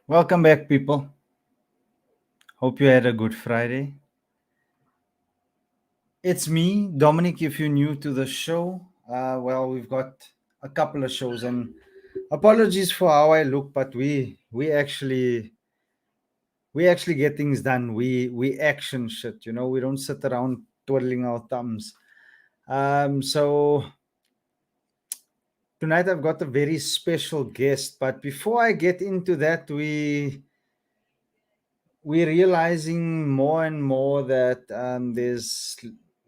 Welcome back, people. Hope you had a good Friday. It's me, Dominic. If you're new to the show, we've got a couple of shows, and apologies for how I look, but we actually get things done. We action shit. We don't sit around twiddling our thumbs. So tonight I've got a very special guest, but before I get into that, we're realizing more and more that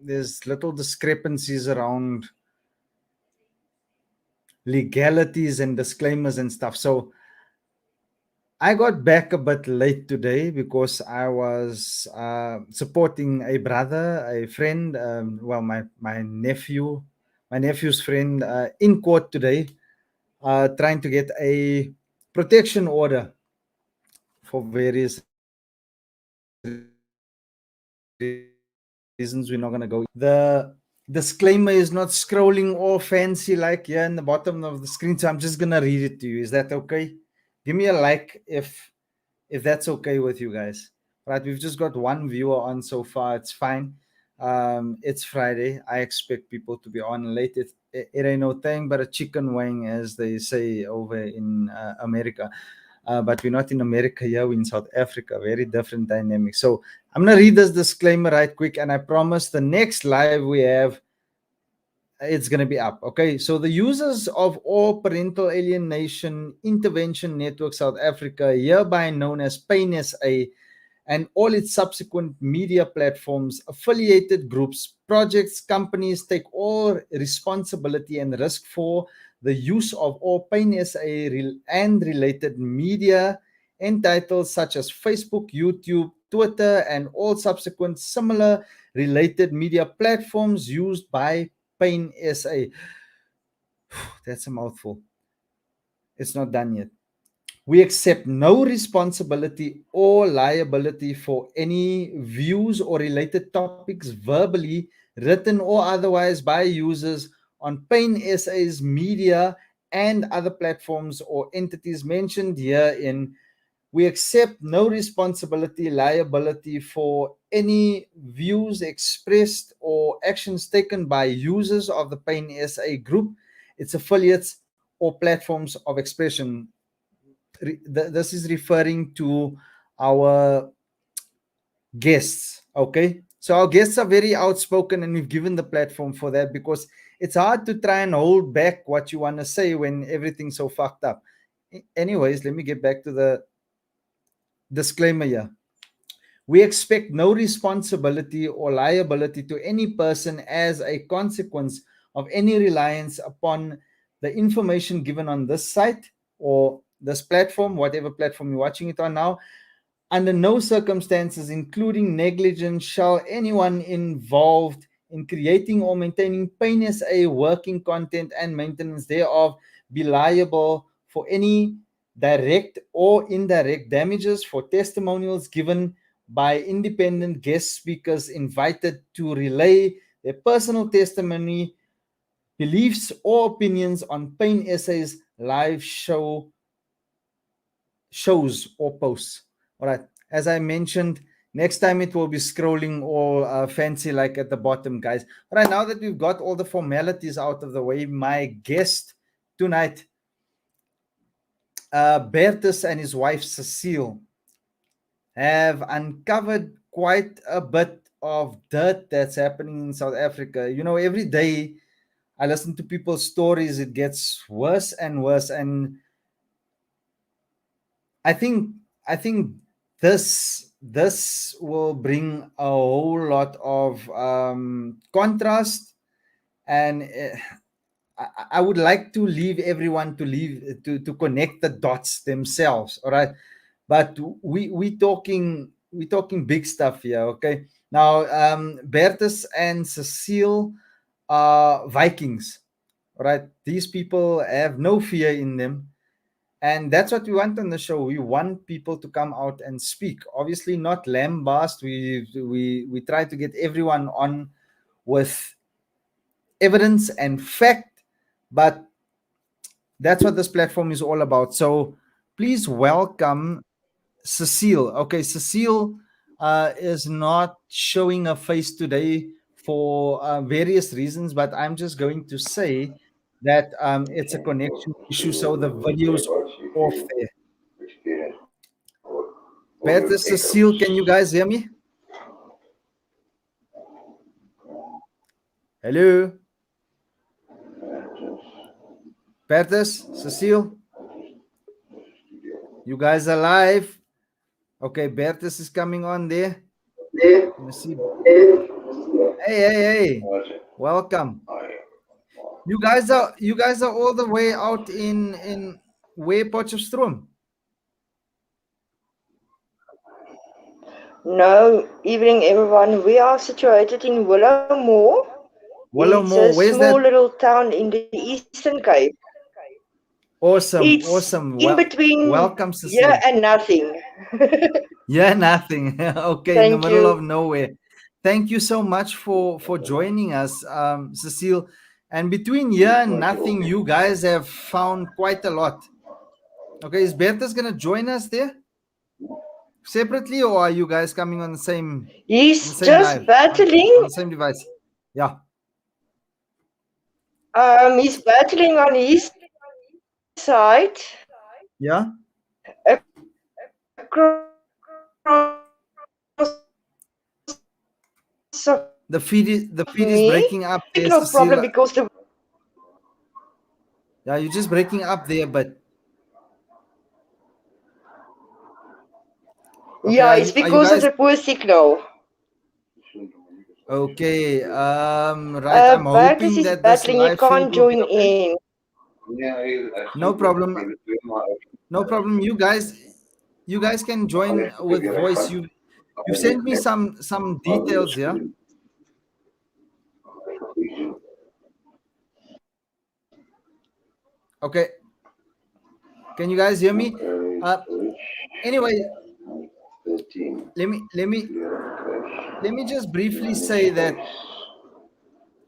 there's little discrepancies around legalities and disclaimers and stuff. So I got back a bit late today because I was supporting a brother, a friend, my nephew's friend in court today, trying to get a protection order for various reasons we're not going to go. The disclaimer is not scrolling all fancy like here in the bottom of the screen, so I'm just going to read it to you. Is that okay? Give me a like if that's okay with you guys. Right, we've just got one viewer on so far. It's fine. It's Friday. I expect people to be on late. It ain't no thing but a chicken wing, as they say over in America. But we're not in America here, we're in South Africa. Very different dynamic. So I'm going to read this disclaimer right quick, and I promise the next live we have, it's going to be up. Okay, so the users of all Parental Alienation Intervention Network South Africa, hereby known as PAIN SA, and all its subsequent media platforms, affiliated groups, projects, companies take all responsibility and risk for the use of all PAIN SA and related media and titles such as Facebook, YouTube, Twitter, and all subsequent similar related media platforms used by PAIN SA. That's a mouthful. It's not done yet. We accept no responsibility or liability for any views or related topics verbally, written or otherwise by users on PAIN SA's media and other platforms or entities mentioned herein. We accept no responsibility, liability for any views expressed or actions taken by users of the PAIN SA group, its affiliates, or platforms of expression. This is referring to our guests. Okay, so our guests are very outspoken, and we've given the platform for that because it's hard to try and hold back what you want to say when everything's so fucked up. Anyways, let me get back to the disclaimer here. We expect no responsibility or liability to any person as a consequence of any reliance upon the information given on this site or this platform, whatever platform you're watching it on now. Under no circumstances, including negligence, shall anyone involved in creating or maintaining PAIN SA working content and maintenance thereof be liable for any direct or indirect damages for testimonials given by independent guest speakers invited to relay their personal testimony, beliefs, or opinions on PAIN SA's live shows or posts. All right, as I mentioned, next time it will be scrolling all fancy like at the bottom, guys. All right, now that we've got all the formalities out of the way, my guest tonight, Bertus and his wife Cecile, have uncovered quite a bit of dirt that's happening in South Africa. Every day I listen to people's stories, it gets worse and worse. And I think this will bring a whole lot of contrast, and I would like to leave everyone to connect the dots themselves. All right, but we talking big stuff here. Okay, now Bertus and Cecile are Vikings. All right, these people have no fear in them. And that's what we want on the show. We want people to come out and speak. Obviously, not lambast. We try to get everyone on with evidence and fact, but that's what this platform is all about. So please welcome Cecile. Okay, Cecile is not showing her face today for various reasons, but I'm just going to say that it's a connection issue, so the video's off there. Bertus, Cecile, can you guys hear me? Hello? Bertus, Cecile? You guys are live? Okay, Bertus is coming on there. Let me see. Hey. Welcome. You guys are all the way out in where Potchefstroom? No, evening everyone. We are situated in Willowmore. Willowmore, it's a small little town in the Eastern Cape. Awesome, it's awesome. In between welcome, Cecile. Yeah, and nothing. Yeah, nothing. Okay, Thank in the middle you. of nowhere. Thank you so much for joining us, Cecile. And between here and nothing, you guys have found quite a lot. Okay, is Bertus gonna join us there separately, or are you guys coming on the same? He's on the same just live, battling on the same device. Yeah. He's battling on his side. Yeah. The feed is breaking up there, problem because the yeah, you're just breaking up there, but okay, yeah, it's because of the poor signal. Okay, right. I'm hoping that this live can't join in. No problem. No problem. You guys can join with voice. You sent me some details here. Okay. Can you guys hear me? Anyway, let me just briefly say that.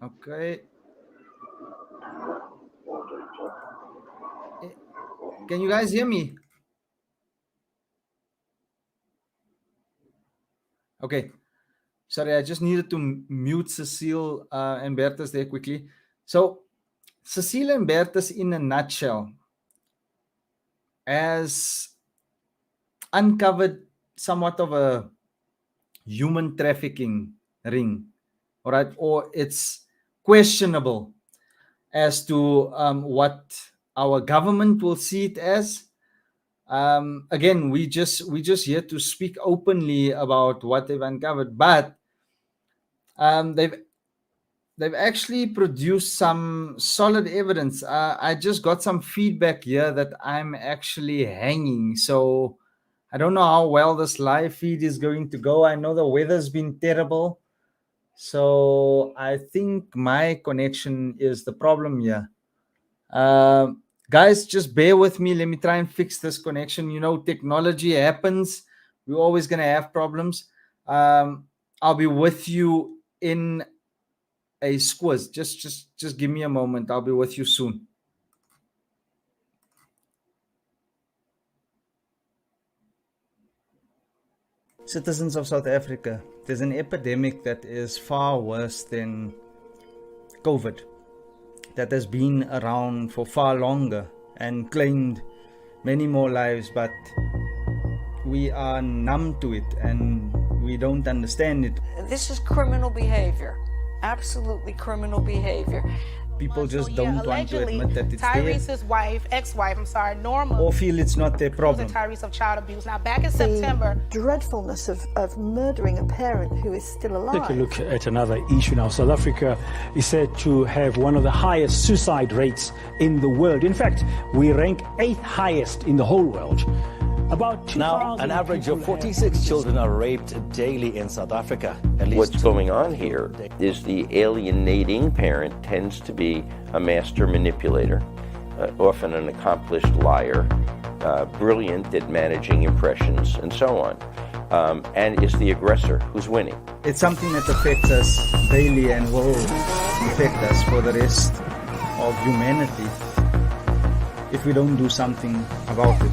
Okay. Can you guys hear me? Okay. Sorry, I just needed to mute Cecile and Bertus there quickly. So, Cecile and Bertus, in a nutshell, has uncovered somewhat of a human trafficking ring, all right? Or it's questionable as to what our government will see it as. Again, we just here to speak openly about what they've uncovered, but they've actually produced some solid evidence. I just got some feedback here that I'm actually hanging, so I don't know how well this live feed is going to go. I know the weather's been terrible, so I think my connection is the problem here. Guys, just bear with me. Let me try and fix this connection. You know, technology happens. We're always going to have problems. I'll be with you in a squiz. Just give me a moment. I'll be with you soon. Citizens of South Africa, there's an epidemic that is far worse than COVID, that has been around for far longer and claimed many more lives, but we are numb to it and we don't understand it. This is criminal behavior, absolutely criminal behavior. People just don't want to admit that it's Tyrese's ex-wife, Norma, or feel it's not their problem. Tyrese of child abuse. Now, back in September, dreadfulness of murdering a parent who is still alive. Take a look at another issue now. South Africa is said to have one of the highest suicide rates in the world. In fact, we rank 8th highest in the whole world. Now, an average of 46 children are raped daily in South Africa. What's going on here is the alienating parent tends to be a master manipulator, often an accomplished liar, brilliant at managing impressions and so on, and is the aggressor who's winning. It's something that affects us daily and will affect us for the rest of humanity if we don't do something about it.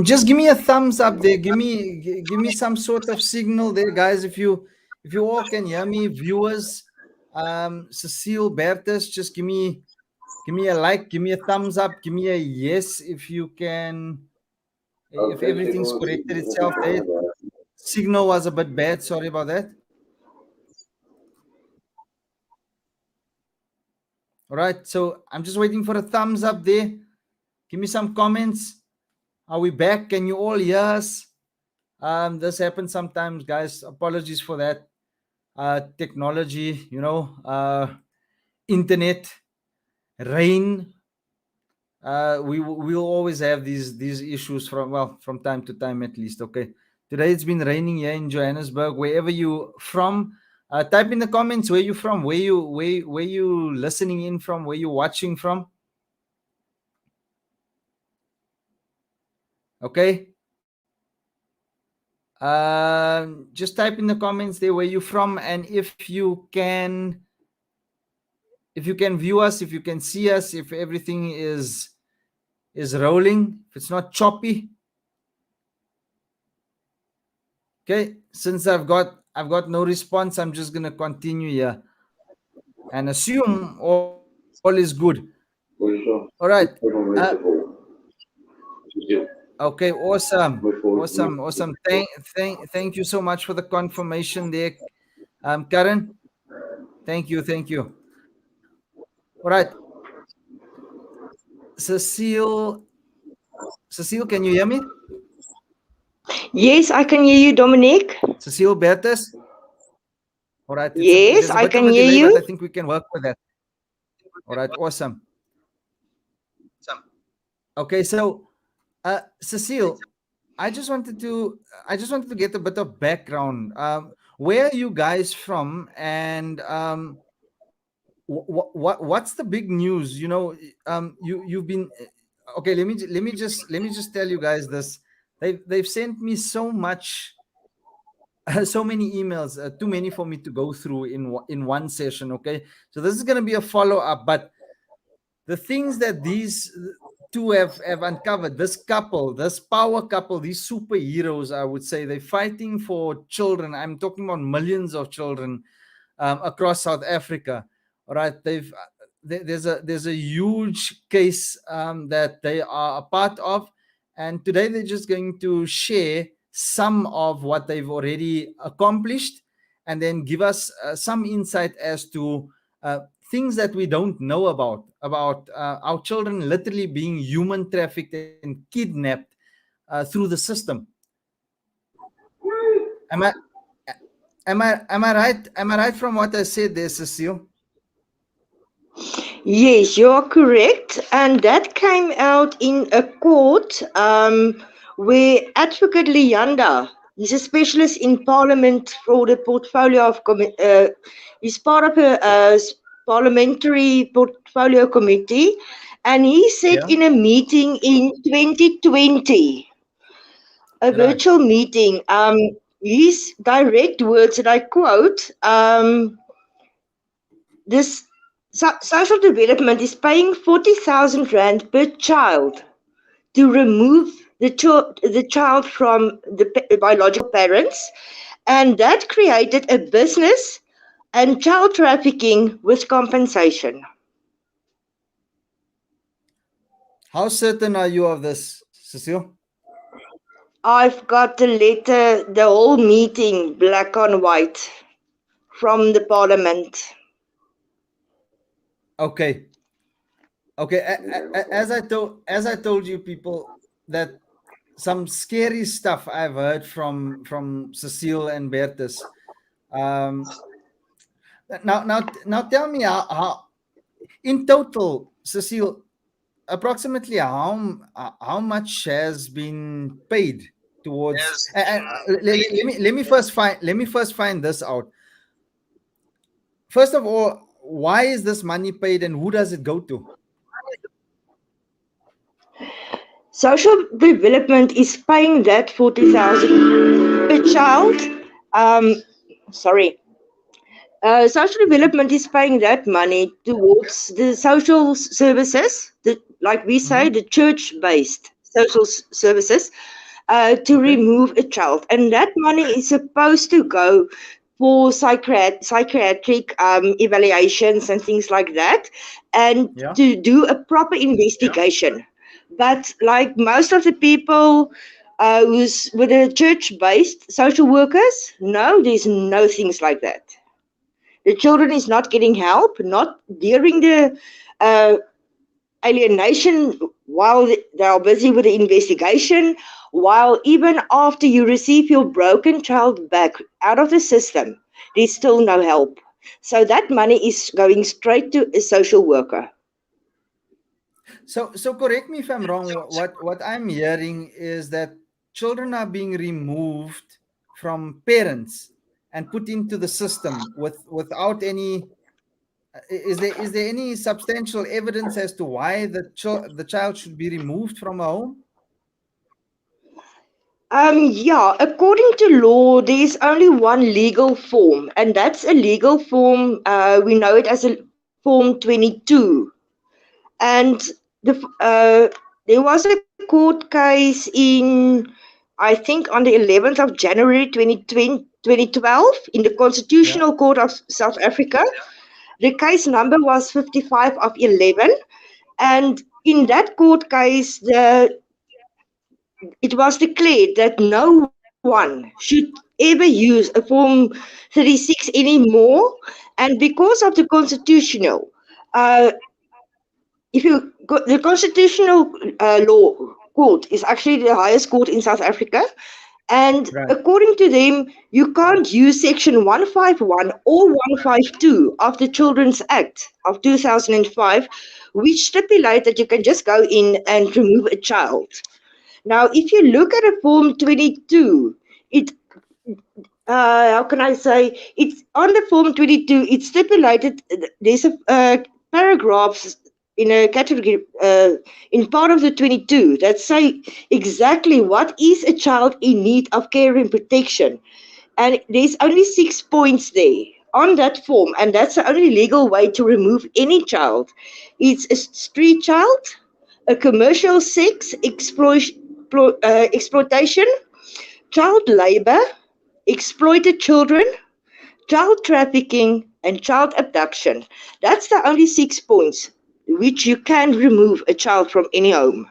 Just give me a thumbs up there. Give me some sort of signal there, guys. If you all can hear me, viewers, Cecile, Bertus, just give me a like, give me a thumbs up, give me a yes if you can. If everything's corrected itself there. Signal was a bit bad. Sorry about that. All right, so I'm just waiting for a thumbs up there. Give me some comments. Are we back? Can you all hear us? This happens sometimes, guys. Apologies for that. Technology, internet, rain. We'll always have these issues from time to time at least. Okay. Today it's been raining here in Johannesburg. Wherever you from, type in the comments where you from, where you listening in from, where you watching from. Okay. Just type in the comments there where you from, and if you can view us, if you can see us, if everything is rolling, if it's not choppy. Okay, since I've got no response, I'm just gonna continue here and assume all is good. All right. Okay, awesome. Thank you so much for the confirmation there, Karen. Thank you. All right, Cecile, can you hear me? Yes, I can hear you, Dominic. Cecile, Bertus. All right. Yes, I can hear delay, you. But I think we can work with that. All right, awesome. Okay, so Cecile, I just wanted to get a bit of background. Where are you guys from, and what's the big news? You've been okay. Let me just tell you guys this. They've sent me so much, so many emails, too many for me to go through in one session. Okay, so this is going to be a follow up, but the things that these two have uncovered, this power couple, these superheroes, I would say, they're fighting for children. I'm talking about millions of children across South Africa. All right, there's a huge case that they are a part of, and today they're just going to share some of what they've already accomplished, and then give us some insight as to things that we don't know about our children literally being human trafficked and kidnapped through the system. Am I right? Am I right from what I said there, Cecile? Yes, you are correct. And that came out in a court where Advocate Leanda, he's a specialist in Parliament for the portfolio of, he's part of a parliamentary portfolio committee. And he said in a meeting in 2020, a virtual meeting, his direct words, and I quote, this social development is paying 40,000 rand per child to remove the child from the biological parents, and that created a business and child trafficking with compensation. How certain are you of this, Cecile? I've got the letter, the whole meeting, black on white, from the parliament. Okay. As I told you people, that some scary stuff I've heard from Cecile and Bertus. Now tell me how in total, Cecile, approximately how much has been paid towards. Let me first find this out. First of all, why is this money paid, and who does it go to? Social development is paying that 40,000 per child. Sorry. Social development is paying that money towards the social services, like we say, the church-based social services, to remove a child. And that money is supposed to go for psychiatric evaluations and things like that, and to do a proper investigation. But like most of the people who's with the church-based social workers, no, there's no things like that. The children is not getting help, not during the alienation while they are busy with the investigation, while even after you receive your broken child back out of the system, there's still no help. So that money is going straight to a social worker. So correct me if I'm wrong. What I'm hearing is that children are being removed from parents and put into the system without any. Is there any substantial evidence as to why the child should be removed from a home? Yeah, according to law, there's only one legal form, and that's a legal form. We know it as a Form 22. And there was a court case in, I think, on the 11th of January 2012 in the Constitutional Court of South Africa. The case number was 55 of 11. And in that court case, it was declared that no one should ever use a Form 36 anymore. And because of the constitutional, the constitutional law court is actually the highest court in South Africa. And according to them, you can't use Section 151 or 152 of the Children's Act of 2005, which stipulate that you can just go in and remove a child. Now, if you look at a Form 22, how can I say, it's on the Form 22, it's stipulated, there's a paragraphs in a category, in part of the 22, that say exactly what is a child in need of care and protection. And there's only 6 points there on that form, and that's the only legal way to remove any child. It's a street child, a commercial sex exploitation, child labor, exploited children, child trafficking, and child abduction. That's the only 6 points which you can remove a child from any home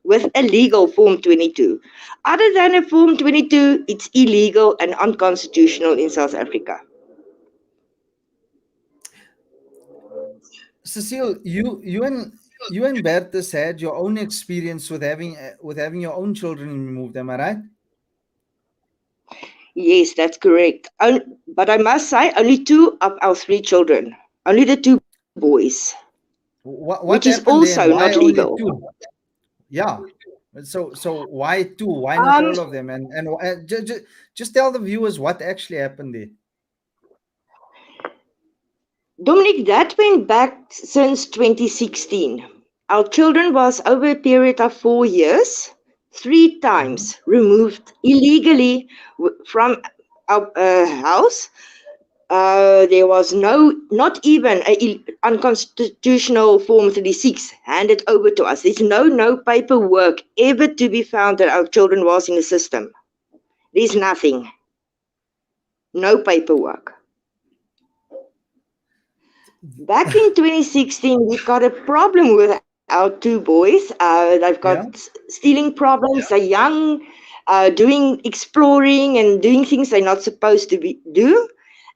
with a legal Form 22. Other than a Form 22, it's illegal and unconstitutional in South Africa. Cecile, you and Bertus had your own experience with having your own children removed. Am I right? Yes, that's correct. But I must say, only 2 of our 3 children, only the 2 boys, what which is happened also then? Why not only legal. 2? Yeah. So why 2? Why not all of them? And just tell the viewers what actually happened there. Dominic, that went back since 2016. Our children was over a period of 4 years, 3 times removed illegally from our house. There was not even an unconstitutional Form 36 handed over to us. There's no paperwork ever to be found that our children was in the system. There's nothing. No paperwork. Back in 2016, we got a problem with our 2 boys. They've got stealing problems. They're young, doing exploring and doing things they're not supposed to do.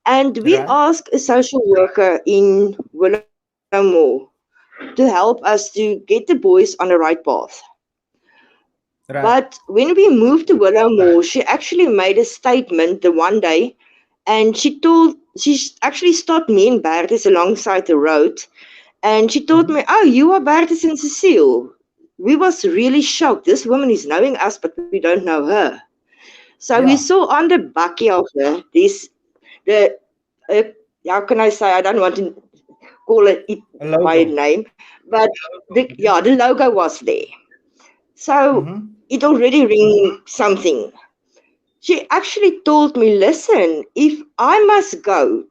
And we asked a social worker in Willowmore to help us to get the boys on the right path. But when we moved to Willowmore, she actually made a statement the one day, and she actually stopped me and Bertus alongside the road, and she told me, "Oh, you are Bertus and Cecile. we was really shocked. This woman is knowing us, but we don't know her. So we Yeah. saw on the bakkie of her the uh, how can I say? I don't want to call it A by a logo. name, but the logo was there. So Mm-hmm. it already ring something. She actually told me, listen, if I must go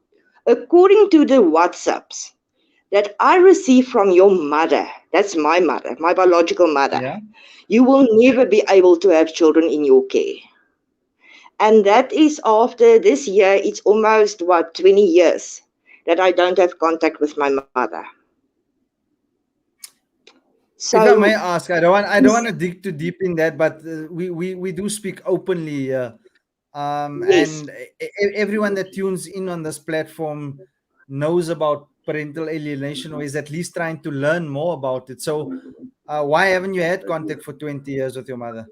according to the WhatsApps that I received from your mother, that's my mother, my biological mother, Yeah. you will never be able to have children in your care. And that is after this year, it's almost, 20 years that I don't have contact with my mother. If I may So, ask, I don't want to dig too deep in that, but we do speak openly, yes. and everyone that tunes in on this platform knows about parental alienation, or is at least trying to learn more about it. So, why haven't you had contact for 20 years with your mother?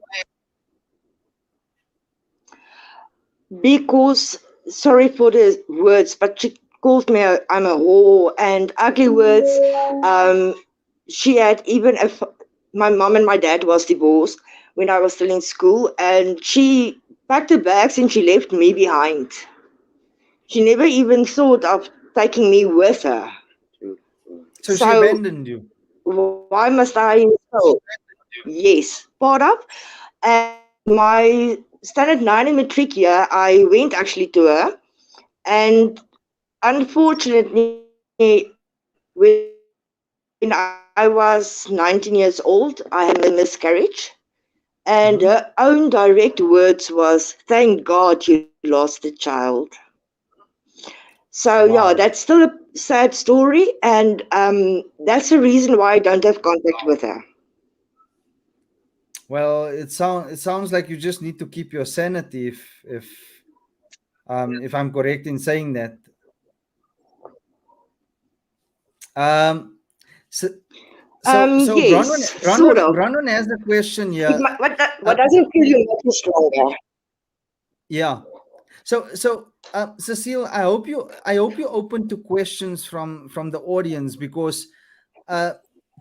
Because, sorry for the words, but she called me I'm a whore and ugly words. Um, she had even my mom and my dad was divorced when I was still in school, and she packed her bags and she left me behind. She never even thought of taking me with her. So she So abandoned you. why must I insult? Yes, part of. And my standard 9 in matric year, I went actually to her. And unfortunately, when I was 19 years old, I had a miscarriage. And her Mm-hmm. own direct words was, thank God you lost the child. So yeah, that's Wow. still a sad story, and that's the reason why I don't have contact with her. Well, it sounds like you just need to keep your sanity, if I'm correct in saying that. Um, so so Yes, Bronwyn sort Bronwyn of. Bronwyn has a question It, here. what doesn't kill you makes you stronger. Yeah. So Cecile, I hope you're open to questions from the audience, because uh,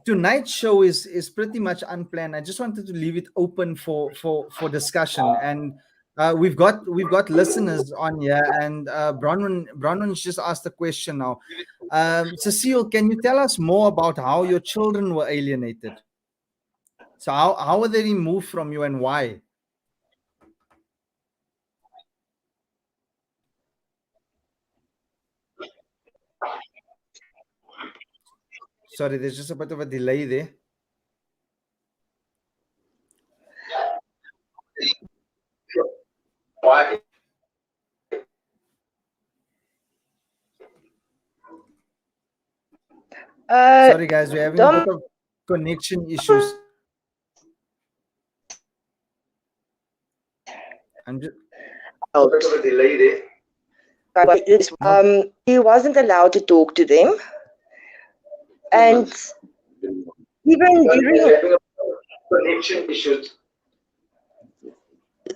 tonight's show is pretty much unplanned. I just wanted to leave it open for discussion, and we've got listeners on here, and Bronwyn's just asked a question now. Cecile, can you tell us more about how your children were alienated? So how were they removed from you, and why? Sorry, there's just a bit of a delay there. Uh, Sorry, guys, we're having a bit Dom, of connection issues. I'm just he wasn't allowed to talk to them, and even during.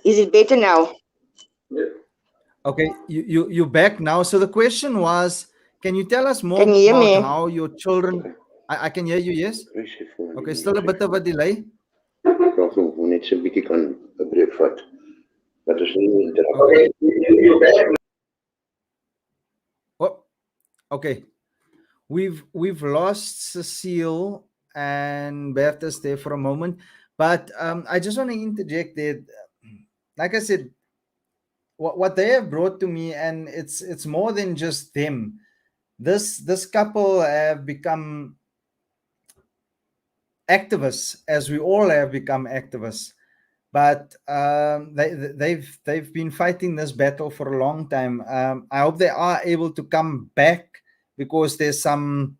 Is it better now? okay. You back now. So the question was, can you tell us Can more you hear about me? how your children? I can hear you. Yes. Okay. Still a bit of a delay. Okay. Oh, okay. We've lost Cecile and Bertus there for a moment, but I just want to interject there. Like I said, what they have brought to me, and it's more than just them. This couple have become activists, as we all have become activists. But they've been fighting this battle for a long time. I hope they are able to come back, because there's some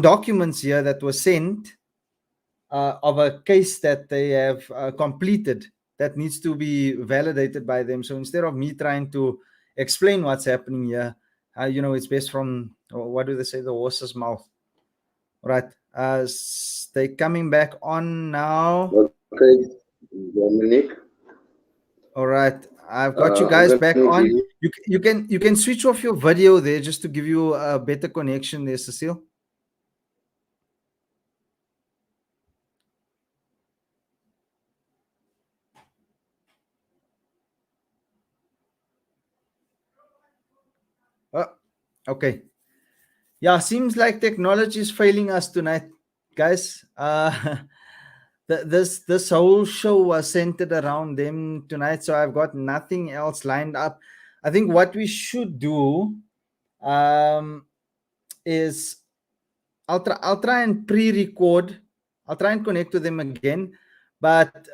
documents here that were sent, of a case that they have completed, that needs to be validated by them. So instead of me trying to explain what's happening here, it's based from, what do they say, the horse's mouth, right? They coming back on now. Okay, Dominic. All right, I've got you guys back on. You can switch off your video there, just to give you a better connection there, Cecile. Okay. Yeah, seems like technology is failing us tonight, guys. This whole show was centered around them tonight, so I've got nothing else lined up. I think what we should do is I'll try and pre-record. I'll try and connect to them again, but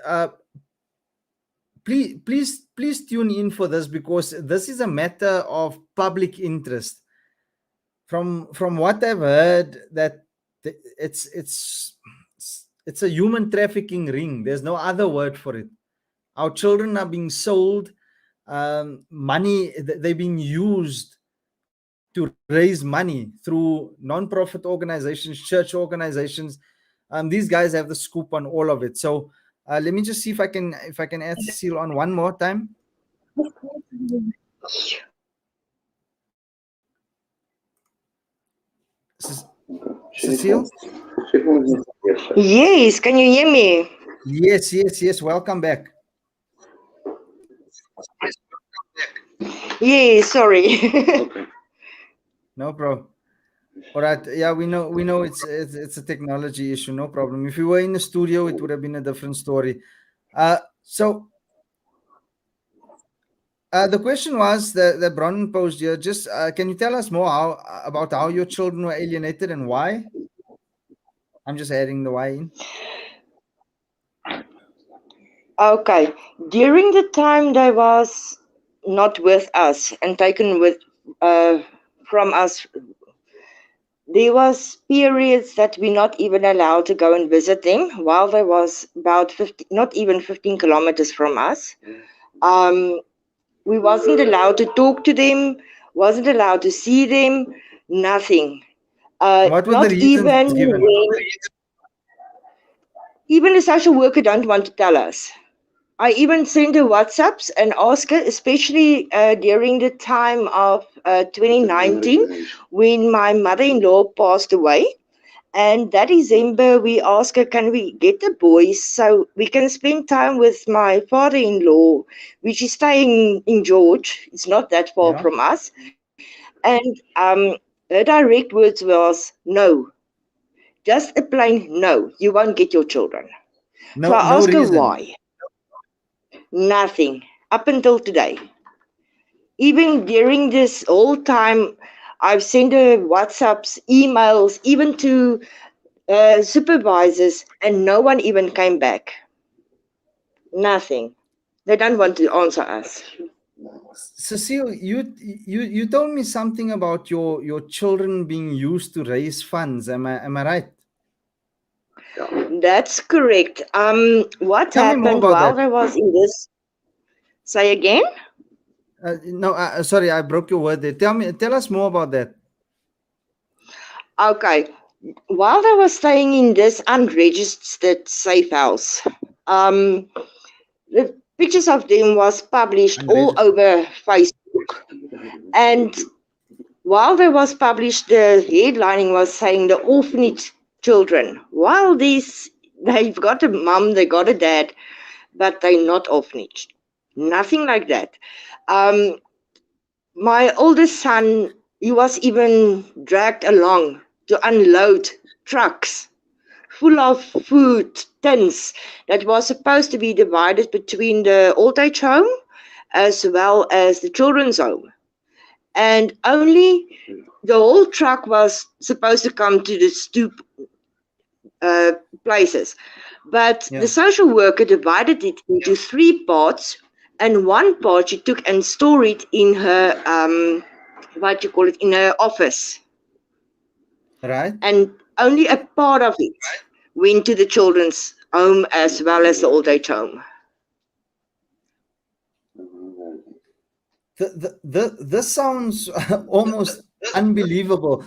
please tune in for this, because this is a matter of public interest. From what I've heard, that it's a human trafficking ring. There's no other word for it. Our children are being sold. Money, they're being used to raise money through non-profit organizations, church organizations. These guys have the scoop on all of it. So let me just see if I can add Cecile on one more time. Cecile? Yes, can you hear me? Yes. Welcome back. Yes, sorry. No problem. All right. Yeah, we know it's a technology issue. No problem. If we were in the studio, it would have been a different story. So the question was that Bronwyn posed here. Just can you tell us more about how your children were alienated and why? I'm just adding the why in. Okay. During the time they was not with us and taken with from us, there was periods that we're not even allowed to go and visit them while they was about 50, not even 15 kilometers from us. We wasn't allowed to talk to them, wasn't allowed to see them, nothing. What were not the reasons given? Even the social worker don't want to tell us. I even sent her WhatsApps and asked her, especially during the time of 2019 when my mother-in-law passed away. And that December, we asked her, can we get the boys so we can spend time with my father-in-law, which is staying in George. It's not that far from us. And her direct words was, no. Just a plain no. You won't get your children. No, so I no asked reason. her why. Nothing. Up until today. Even during this whole time, I've sent her WhatsApps, emails, even to supervisors, and no one even came back. Nothing. They don't want to answer us. Cecile, you told me something about your children being used to raise funds. Am I right? That's correct. What Tell me more happened about while that. I was in this? Say again? No, sorry, I broke your word there. Tell us more about that. Okay. While I was staying in this unregistered safe house, the pictures of them was published all over Facebook. And while they was published, the headlining was saying the orphanage children. While they've got a mum, they got a dad, but they're not orphanage. Nothing like that. My oldest son, he was even dragged along to unload trucks full of food, tins, that was supposed to be divided between the old age home as well as the children's home. And only the whole truck was supposed to come to the stoop places. But the social worker divided it into 3 parts, and one part she took and stored it in her, in her office. Right. And only a part of it went to the children's home as well as the old age home. This sounds almost unbelievable.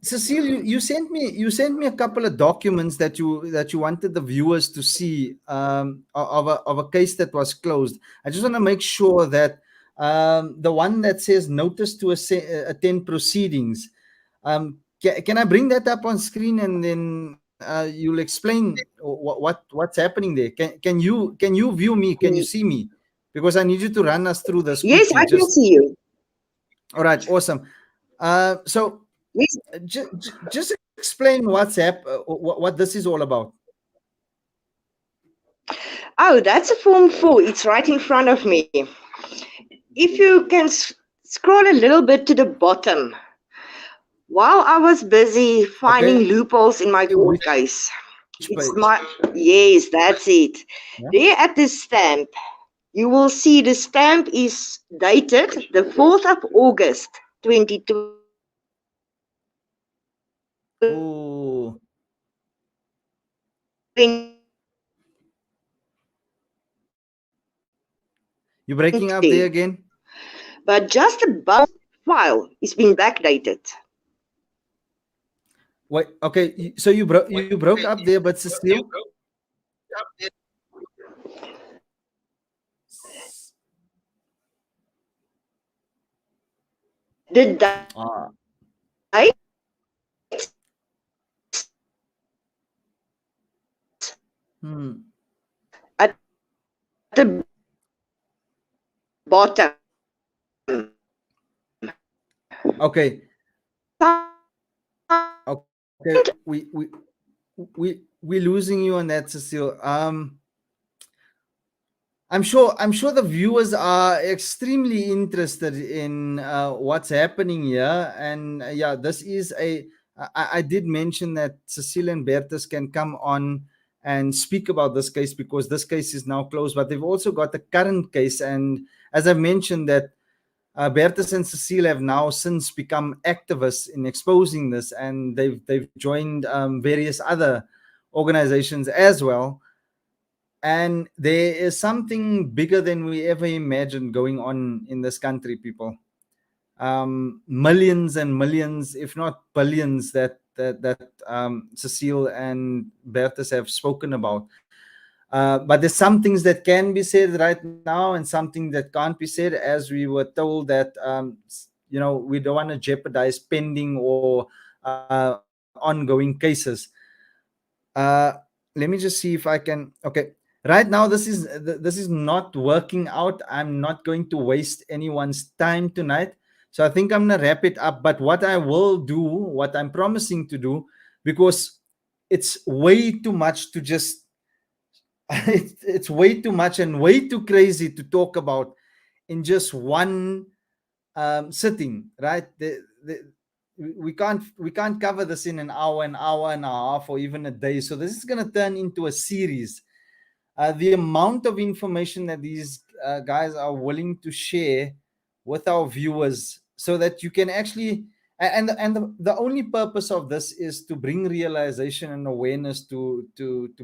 Cecile, you sent me a couple of documents that you wanted the viewers to see of a case that was closed. I just want to make sure that the one that says notice to attend proceedings. Can I bring that up on screen, and then you'll explain what's happening there? Can you view me? Can you see me? Because I need you to run us through this quickly. Yes, I can see you. All right, awesome. So Yes. just explain WhatsApp, what this is all about. Oh, that's a Form 4. It's right in front of me. If you can scroll a little bit to the bottom. While I was busy finding Okay, loopholes in my court which case, it's page? yes, that's it. Yeah. There at the stamp, you will see the stamp is dated the 4th of August, 2020. Oh, you're breaking up there again. But just above file is been backdated. Wait, okay. So you broke up there, but Cecile. The Ah. date at the bottom. Okay. Okay. We're losing you on that, Cecile. I'm sure the viewers are extremely interested in what's happening here, and yeah, this is I did mention that Cecile and Bertus can come on and speak about this case because this case is now closed, but they've also got a current case, and as I've mentioned that Bertus and Cecile have now since become activists in exposing this, and they've joined various other organizations as well. And there is something bigger than we ever imagined going on in this country, people. Millions and millions, if not billions, that Cecile and Bertus have spoken about. But there's some things that can be said right now and something that can't be said, as we were told that we don't want to jeopardize pending or ongoing cases. Let me just see if I can. Okay, right now this is not working out. I'm not going to waste anyone's time tonight, so I think I'm gonna wrap it up. But what I will do, what I'm promising to do, because it's way too much to just it's way too much and way too crazy to talk about in just one sitting, right? We can't cover this in an hour and a half, or even a day. So this is going to turn into a series. The amount of information that these guys are willing to share with our viewers, so that you can actually the only purpose of this is to bring realization and awareness to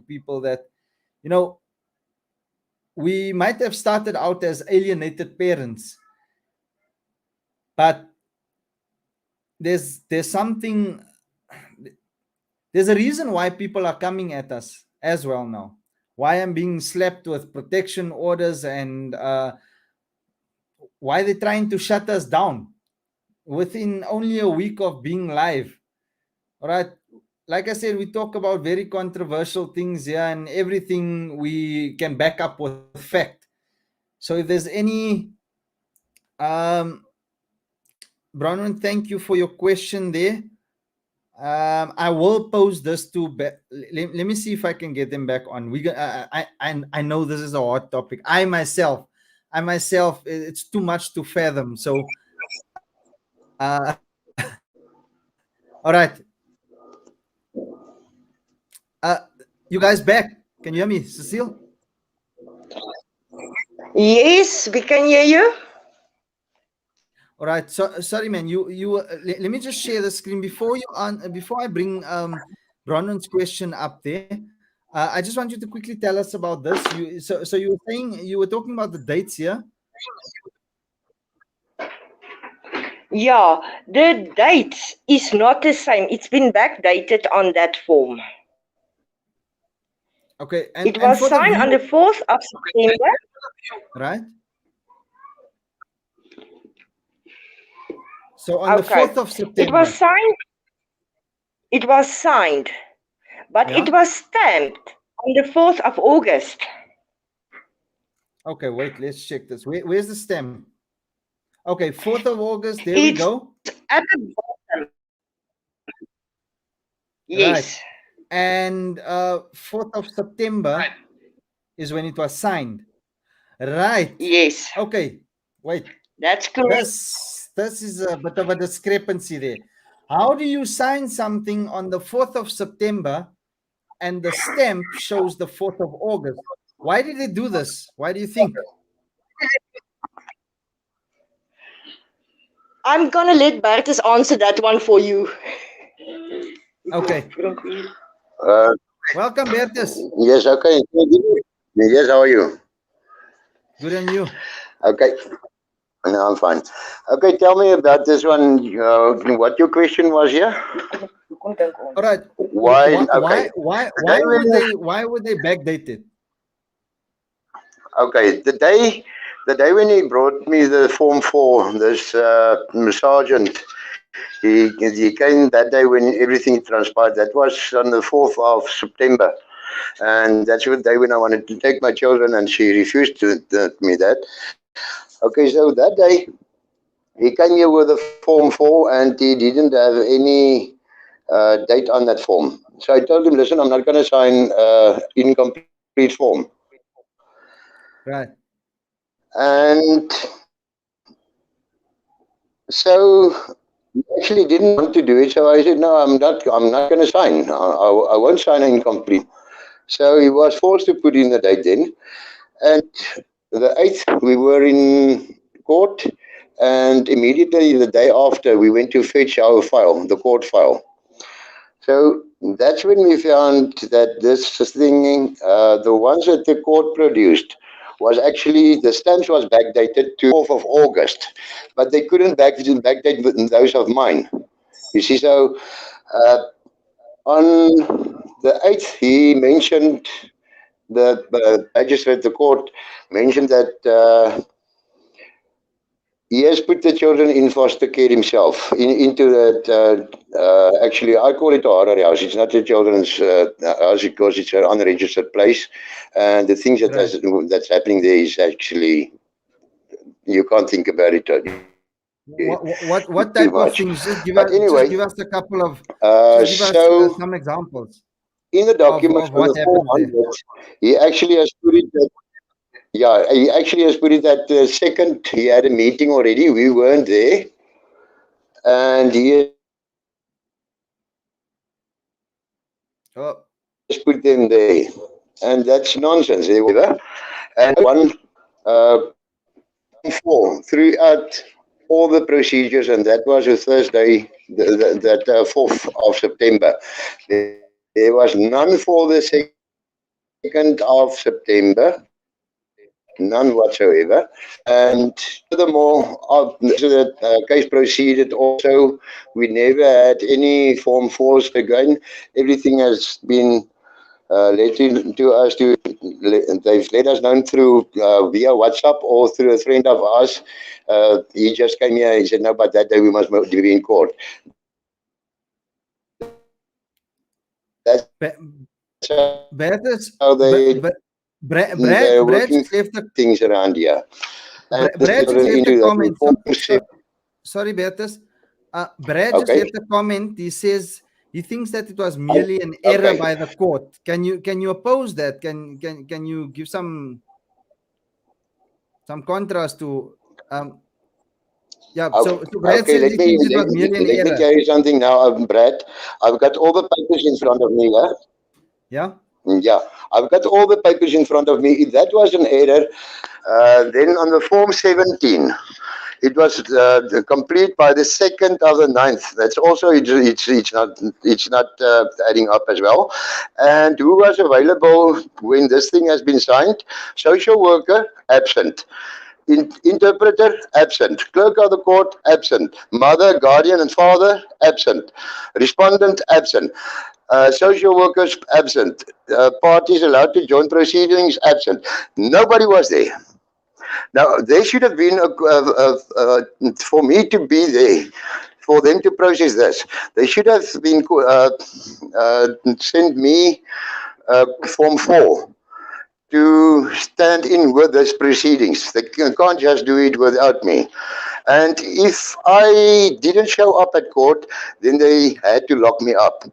people that, we might have started out as alienated parents, but there's something, there's a reason why people are coming at us as well now. Why I'm being slapped with protection orders, and why they're trying to shut us down within only a week of being live. All right. Like I said, we talk about very controversial things here, and everything we can back up with fact. So if there's any, Bronwyn, thank you for your question there. I will pose this to let me see if I can get them back on. I know this is a hot topic. I myself, it's too much to fathom. So, all right. You guys back? Can you hear me, Cecile? Yes, we can hear you. All right. So sorry, man. Let me just share the screen before I bring Bronwyn's question up there. I just want you to quickly tell us about this. So you were saying, you were talking about the dates here. Yeah, the date is not the same. It's been backdated on that form. Okay. It was signed on the 4th of September. Right. So on the 4th of September. It was signed, but it was stamped on the 4th of August. Okay, wait, let's check this. Where's the stamp? Okay, 4th of August, there we go. at the bottom. Yes. Right. And 4th of September is when it was signed. Right. Yes. Okay. Wait. That's correct. This is a bit of a discrepancy there. How do you sign something on the 4th of September and the stamp shows the 4th of August? Why did they do this? Why do you think? I'm gonna let Bertus answer that one for you. Okay. Welcome, Bertus. Yes, okay. Yes, how are you? Good on you. Okay. No, I'm fine. Okay, tell me about this one. What your question was here? All right. Why? Okay. Why would they backdate it? Okay. The day when he brought me the form 4, this sergeant, he came that day when everything transpired. That was on the 4th of September. And that's the day when I wanted to take my children, and she refused to me that. Okay, so that day, he came here with a form 4, and he didn't have any date on that form. So I told him, listen, I'm not going to sign incomplete form. Right. And so he actually didn't want to do it. So I said, no, I'm not going to sign. I won't sign incomplete. So he was forced to put in the date then. And the 8th, we were in court. And immediately the day after, we went to fetch our file, the court file. So that's when we found that this thing, the ones that the court produced, was actually, the stamps was backdated to 4th of August, but they couldn't backdate those of mine. You see, so on the 8th, he mentioned, the magistrate, the court mentioned that he has put the children in foster care himself, into that, actually, I call it a horror house. It's not a children's house because it's an unregistered place. And the things that's happening there is actually, you can't think about it. What type of things? Just give us a couple of, some examples. In the documents of for what the happened 400, he actually has put it that, yeah, he actually has put it that the second he had a meeting already, we weren't there, and he has put them there, and that's nonsense. They were, and one form throughout all the procedures, and that was a Thursday, that 4th of September. There was none for the 2nd of September. None whatsoever. And furthermore, so that case proceeded also, we never had any form 4s again. Everything has been let to us. They've let us know through via WhatsApp or through a friend of ours. He just came here. He said, no, but that day we must be in court. That's how they... Brad working things around here. Brad just left a comment. Sorry, Bertus. Brad just left a comment. He says he thinks that it was merely an error by the court. Can you oppose that? Can you give some contrast to yeah? So Brad says he thinks it was merely an error. Let me tell you something now, Brad. I've got all the papers in front of me. Yeah. Yeah, I've got all the papers in front of me. If that was an error, then on the form 17, it was complete by the 2nd of the 9th. That's also, it's not adding up as well. And who was available when this thing has been signed? Social worker, absent. Interpreter, absent. Clerk of the court, absent. Mother, guardian and father, absent. Respondent, absent. Social workers, absent. Parties allowed to join proceedings, absent. Nobody was there. Now, there should have been, for me to be there, for them to process this, they should have been sent me form 4 to stand in with these proceedings. They can't just do it without me. And if I didn't show up at court, then they had to lock me up.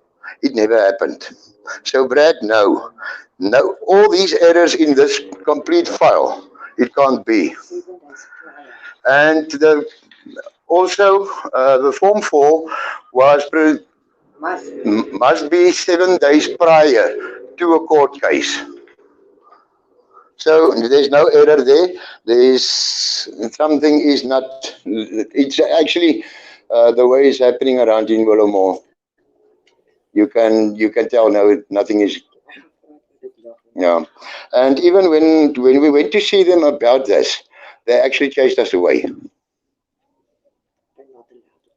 It never happened. So Brad, no. No, all these errors in this complete file, it can't be. And also, the Form 4 must be 7 days prior to a court case. So there's no error there. There's something is not. It's actually the way it's happening around in Willowmore. You can tell no, nothing is. Yeah, and even when we went to see them about this, they actually chased us away.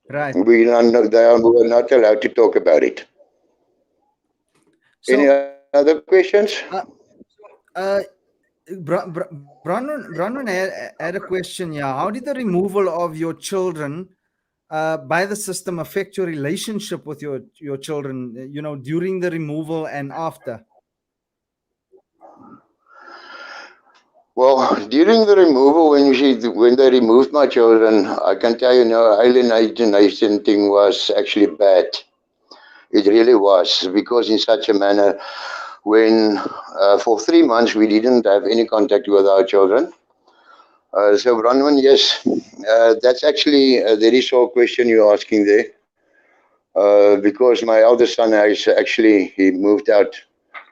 Right. They were not allowed to talk about it. So, any other questions? Bronwyn had a question here. How did the removal of your children by the system affect your relationship with your children, you know, during the removal and after? Well, during the removal, when they removed my children, I can tell you, no, alienation thing was actually bad. It really was, because in such a manner, when for 3 months we didn't have any contact with our children. So, Bronwyn, yes, that's actually a very short question you're asking there. Because my eldest son he moved out.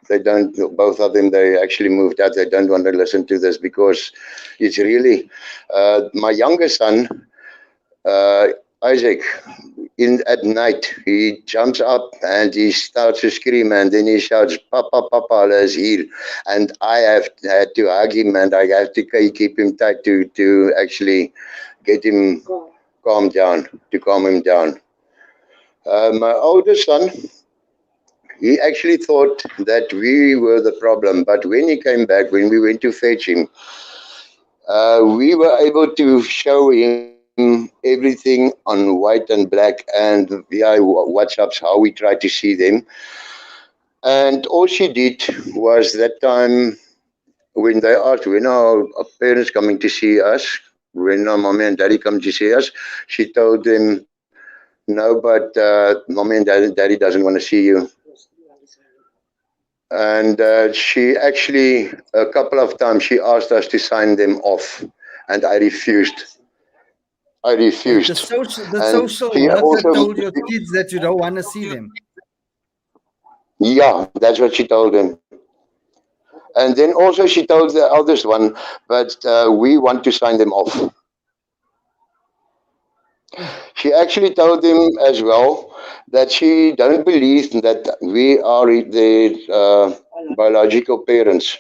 They don't, both of them, they actually moved out. They don't want to listen to this because it's really, my youngest son, Isaac, at night, he jumps up and he starts to scream, and then he shouts, Papa, Papa, Allah is here. And I had to hug him, and I have to keep him tight to actually get him calm him down. My oldest son, he actually thought that we were the problem, but when he came back, when we went to fetch him, we were able to show him everything on white and black, and via WhatsApps, how we try to see them. And all she did was that time when they asked, when are our parents coming to see us, when our mommy and daddy come to see us, she told them, no, but mommy and daddy doesn't want to see you. And she actually, a couple of times, she asked us to sign them off, and I refused. The social worker told your kids that you don't want to see them. Yeah, that's what she told them. And then also she told the eldest one, but we want to sign them off. She actually told him as well that she don't believe that we are their biological parents.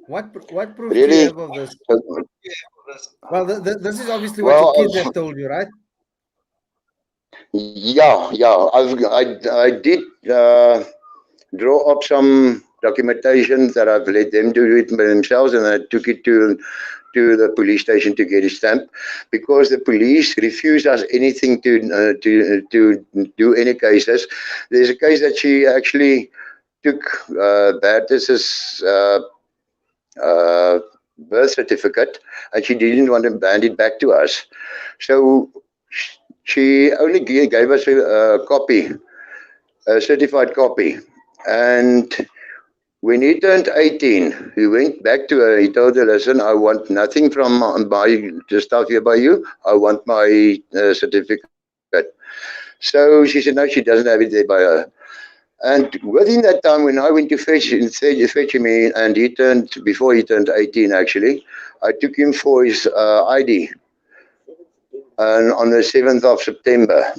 What proof really? Do you have of this? Well, this is obviously what your kids have told you, right? Yeah. I did draw up some documentation that I've let them do it by themselves, and I took it to the police station to get a stamp, because the police refused us anything to do any cases. There's a case that she actually took Bertus's birth certificate, and she didn't want to hand it back to us. So she only gave us a copy, a certified copy. And when he turned 18, he went back to her. He told her, listen, I want nothing from the stuff here by you. I want my certificate. So she said, no, she doesn't have it there by her. And within that time, when I went to fetch him, and before he turned 18, actually, I took him for his ID on the 7th of September.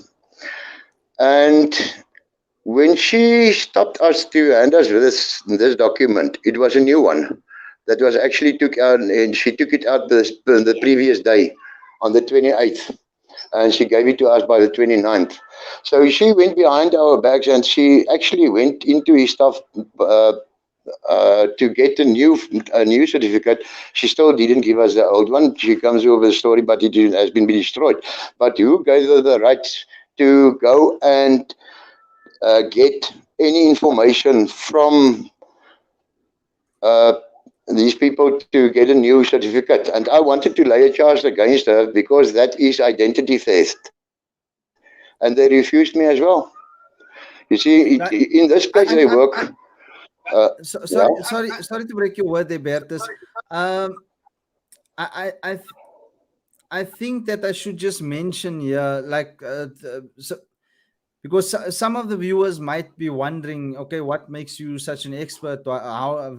And when she stopped us to hand us this document, it was a new one that was actually took out, and she took it out the previous day on the 28th, and she gave it to us by the 29th. So she went behind our backs, and she actually went into his stuff to get a new certificate. She still didn't give us the old one. She comes over the story, but it has been destroyed. But who gave her the right to go and get any information from these people to get a new certificate. And I wanted to lay a charge against her because that is identity theft. And they refused me as well. You see, in this place they work. Sorry to break your word there, Bertus. I think that I should just mention here, like, because some of the viewers might be wondering, okay, what makes you such an expert? How,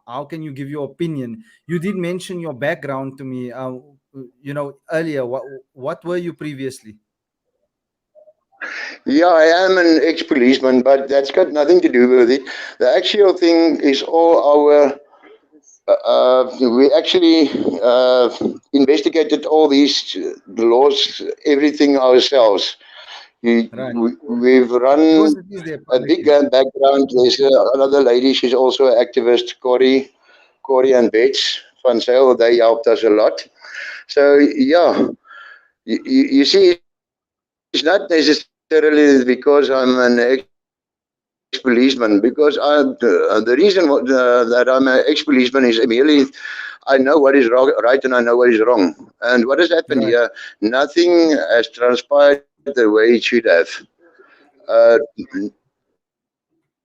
how can you give your opinion? You did mention your background to me, earlier. What were you previously? Yeah, I am an ex-policeman, but that's got nothing to do with it. The actual thing is all our. We actually investigated all these laws, everything ourselves. Right. We've run a big background. There's another lady, she's also an activist, Corey and Bets van Sale. They helped us a lot. So, yeah, you see, it's not necessarily because I'm an ex-policeman, because the reason that I'm an ex-policeman is merely I know what is wrong, right, and I know what is wrong. And what has happened here? Nothing has transpired the way it should have.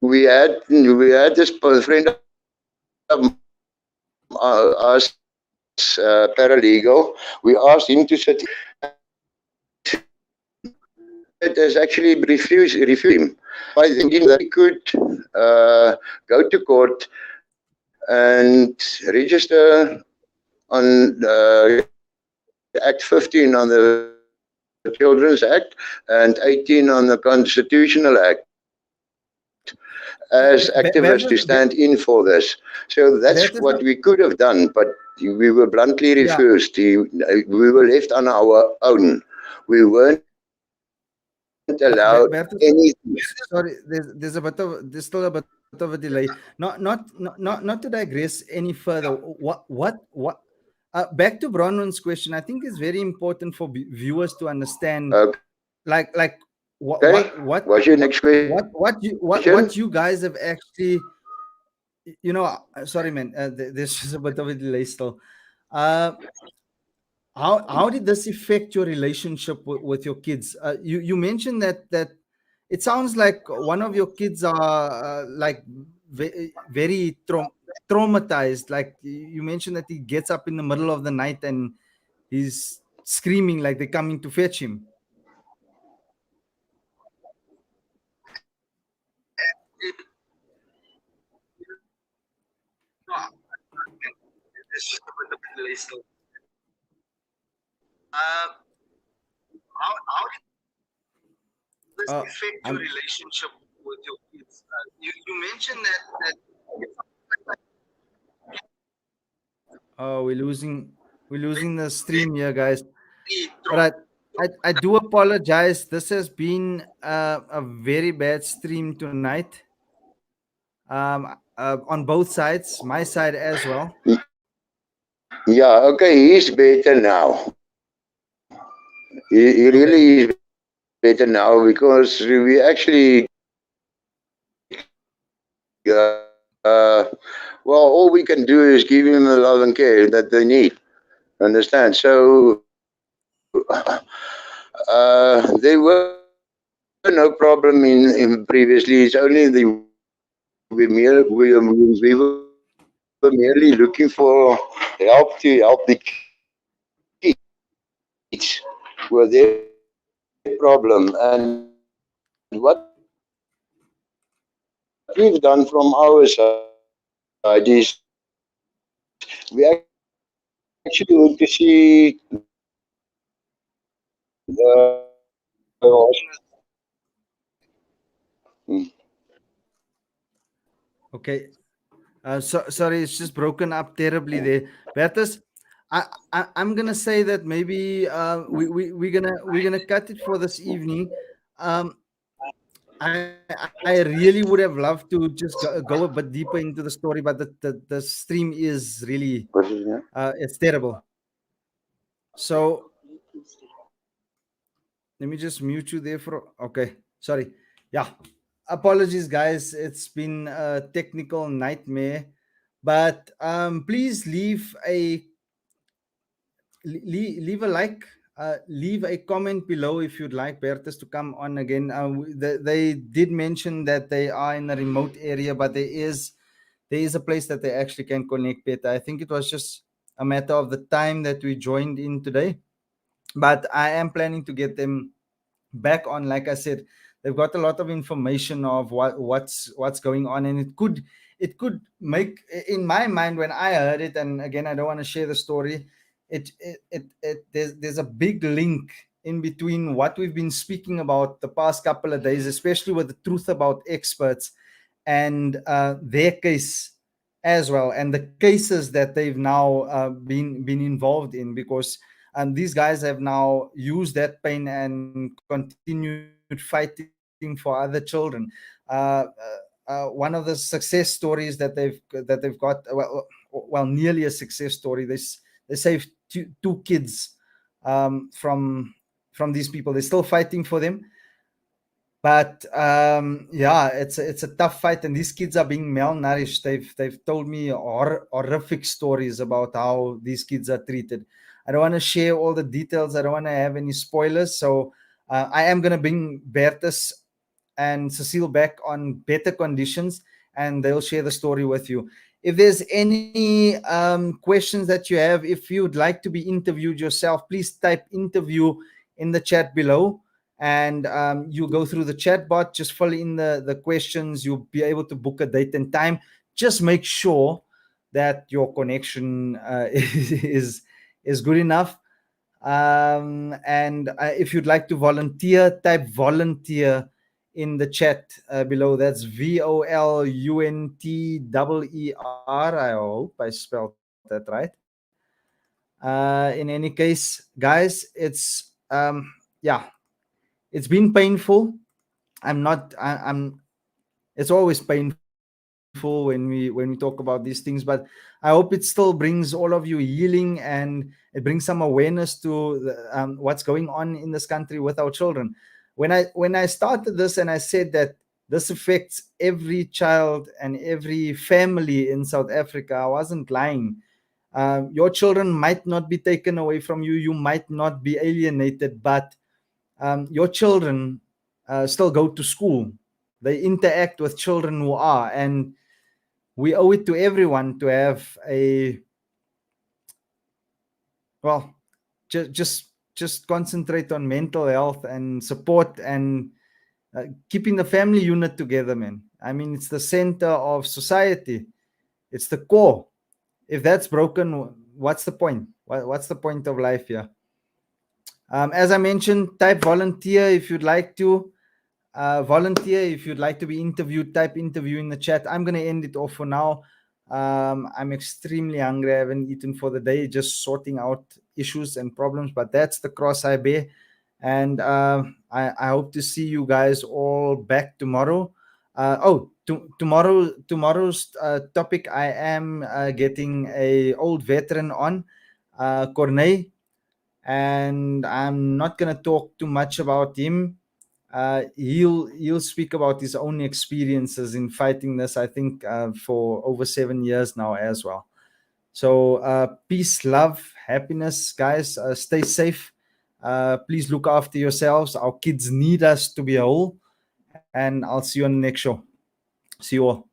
We had this friend of us, paralegal. We asked him to sit. It has actually refused him by thinking that he could go to court and register on Act 15 on the Children's Act and 18 on the Constitutional Act as activists to stand in for this. So that's what we could have done, but we were bluntly refused. We were left on our own. We weren't allowed anything. Sorry, there's still a bit of a delay. Not to digress any further. What back to Bronwyn's question, I think it's very important for viewers to understand, what's your next question? What you guys have actually, sorry, man, there's just a bit of a delay still. How did this affect your relationship with your kids? You mentioned that it sounds like one of your kids are like very traumatized. Like you mentioned that he gets up in the middle of the night and he's screaming like they're coming to fetch him. How did this affect your relationship with your kids? You mentioned that we're losing the stream here, guys. Right. I do apologize. This has been a very bad stream tonight. On both sides, my side as well. Yeah, okay, he's better now. He really is better now because we actually, all we can do is give him the love and care that they need. Understand? So there were no problem in previously. It's only we were merely looking for help to help the kids with their problem. And what we've done from our side is we actually want to see Okay. Sorry, it's just broken up terribly there. Bertus, I'm gonna say that maybe we're gonna cut it for this evening. I really would have loved to just go a bit deeper into the story, but the stream is really it's terrible. So let me just mute you there for okay. Sorry. yeah, apologies, guys. It's been a technical nightmare, but please leave a like, leave a comment below if you'd like Bertus to come on again. They did mention that they are in a remote area, but there is a place that they actually can connect better. I think it was just a matter of the time that we joined in today, but I am planning to get them back on. Like I said, they've got a lot of information of what's going on, and it could make, in my mind, when I heard it, and again, I don't want to share the story, there's a big link in between what we've been speaking about the past couple of days, especially with the truth about experts and their case as well, and the cases that they've now been involved in, because these guys have now used that pain and continued fighting for other children. One of the success stories that they've got, well, nearly a success story. They saved two kids from these people. They're still fighting for them. But yeah, it's a tough fight, and these kids are being malnourished. They've told me horrific stories about how these kids are treated. I don't want to share all the details. I don't want to have any spoilers. So I am going to bring Bertus and Cecile back on better conditions, and they'll share the story with you. If there's any questions that you have, if you'd like to be interviewed yourself, please type interview in the chat below, and you go through the chat bot, just fill in the questions. You'll be able to book a date and time. Just make sure that your connection is good enough. And if you'd like to volunteer, type volunteer in the chat below. That's VOLUNTEER. I hope I spelled that right. In any case, guys, it's yeah, it's been painful. It's always painful when we talk about these things, but I hope it still brings all of you healing, and it brings some awareness to what's going on in this country with our children. When I started this and I said that this affects every child and every family in South Africa, I wasn't lying. Your children might not be taken away from you. You might not be alienated, but your children still go to school. They interact with children who are, and we owe it to everyone to have just concentrate on mental health and support, and keeping the family unit together, man. I mean, it's the center of society. It's the core. If that's broken, what's the point? What's the point of life here? As I mentioned, type volunteer if you'd like to. Volunteer if you'd like to be interviewed. Type interview in the chat. I'm going to end it off for now. I'm extremely hungry. I haven't eaten for the day, just sorting out issues and problems, but that's the cross I bear. And I hope to see you guys all back tomorrow. Tomorrow's topic, I am getting a old veteran on, Corneille, and I'm not going to talk too much about him. He'll speak about his own experiences in fighting this, I think, for over 7 years now as well. So peace, love, happiness, guys. Stay safe. Please look after yourselves. Our kids need us to be whole. And I'll see you on the next show. See you all.